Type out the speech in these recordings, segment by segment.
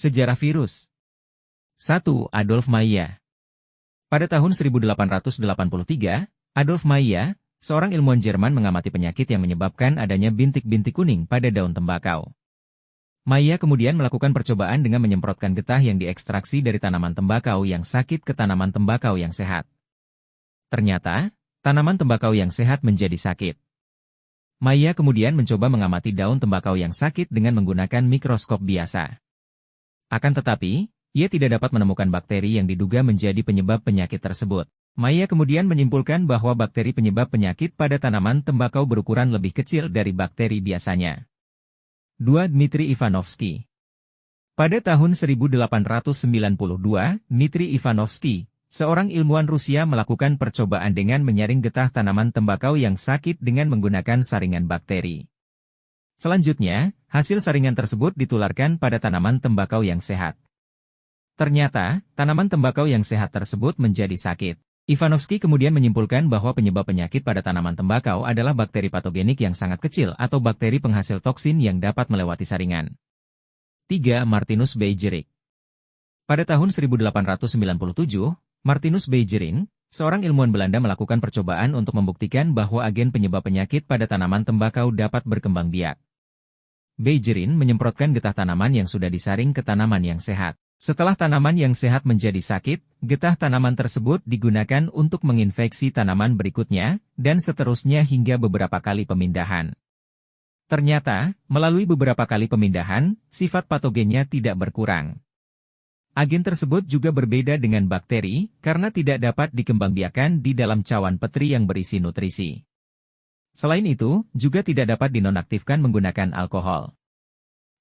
Sejarah virus. 1. Adolf Meyer. Pada tahun 1883, Adolf Meyer, seorang ilmuwan Jerman mengamati penyakit yang menyebabkan adanya bintik-bintik kuning pada daun tembakau. Meyer kemudian melakukan percobaan dengan menyemprotkan getah yang diekstraksi dari tanaman tembakau yang sakit ke tanaman tembakau yang sehat. Ternyata, tanaman tembakau yang sehat menjadi sakit. Meyer kemudian mencoba mengamati daun tembakau yang sakit dengan menggunakan mikroskop biasa. Akan tetapi, ia tidak dapat menemukan bakteri yang diduga menjadi penyebab penyakit tersebut. Meyer kemudian menyimpulkan bahwa bakteri penyebab penyakit pada tanaman tembakau berukuran lebih kecil dari bakteri biasanya. 2. Dmitri Ivanovsky. Pada tahun 1892, Dmitri Ivanovsky, seorang ilmuwan Rusia melakukan percobaan dengan menyaring getah tanaman tembakau yang sakit dengan menggunakan saringan bakteri. Selanjutnya, hasil saringan tersebut ditularkan pada tanaman tembakau yang sehat. Ternyata, tanaman tembakau yang sehat tersebut menjadi sakit. Ivanovsky kemudian menyimpulkan bahwa penyebab penyakit pada tanaman tembakau adalah bakteri patogenik yang sangat kecil atau bakteri penghasil toksin yang dapat melewati saringan. 3. Martinus Beijerinck. Pada tahun 1897, Martinus Beijerinck, seorang ilmuwan Belanda melakukan percobaan untuk membuktikan bahwa agen penyebab penyakit pada tanaman tembakau dapat berkembang biak. Beijerinck menyemprotkan getah tanaman yang sudah disaring ke tanaman yang sehat. Setelah tanaman yang sehat menjadi sakit, getah tanaman tersebut digunakan untuk menginfeksi tanaman berikutnya, dan seterusnya hingga beberapa kali pemindahan. Ternyata, melalui beberapa kali pemindahan, sifat patogennya tidak berkurang. Agen tersebut juga berbeda dengan bakteri, karena tidak dapat dikembangbiakan di dalam cawan petri yang berisi nutrisi. Selain itu, juga tidak dapat dinonaktifkan menggunakan alkohol.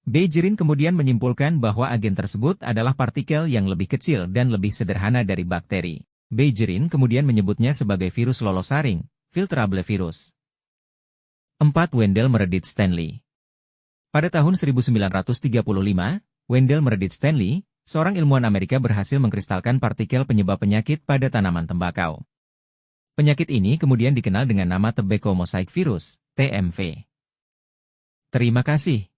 Beijerinck kemudian menyimpulkan bahwa agen tersebut adalah partikel yang lebih kecil dan lebih sederhana dari bakteri. Beijerinck kemudian menyebutnya sebagai virus lolos saring, filtrable virus. 4. Wendell Meredith Stanley. Pada tahun 1935, Wendell Meredith Stanley, seorang ilmuwan Amerika berhasil mengkristalkan partikel penyebab penyakit pada tanaman tembakau. Penyakit ini kemudian dikenal dengan nama Tobacco Mosaic Virus, TMV. Terima kasih.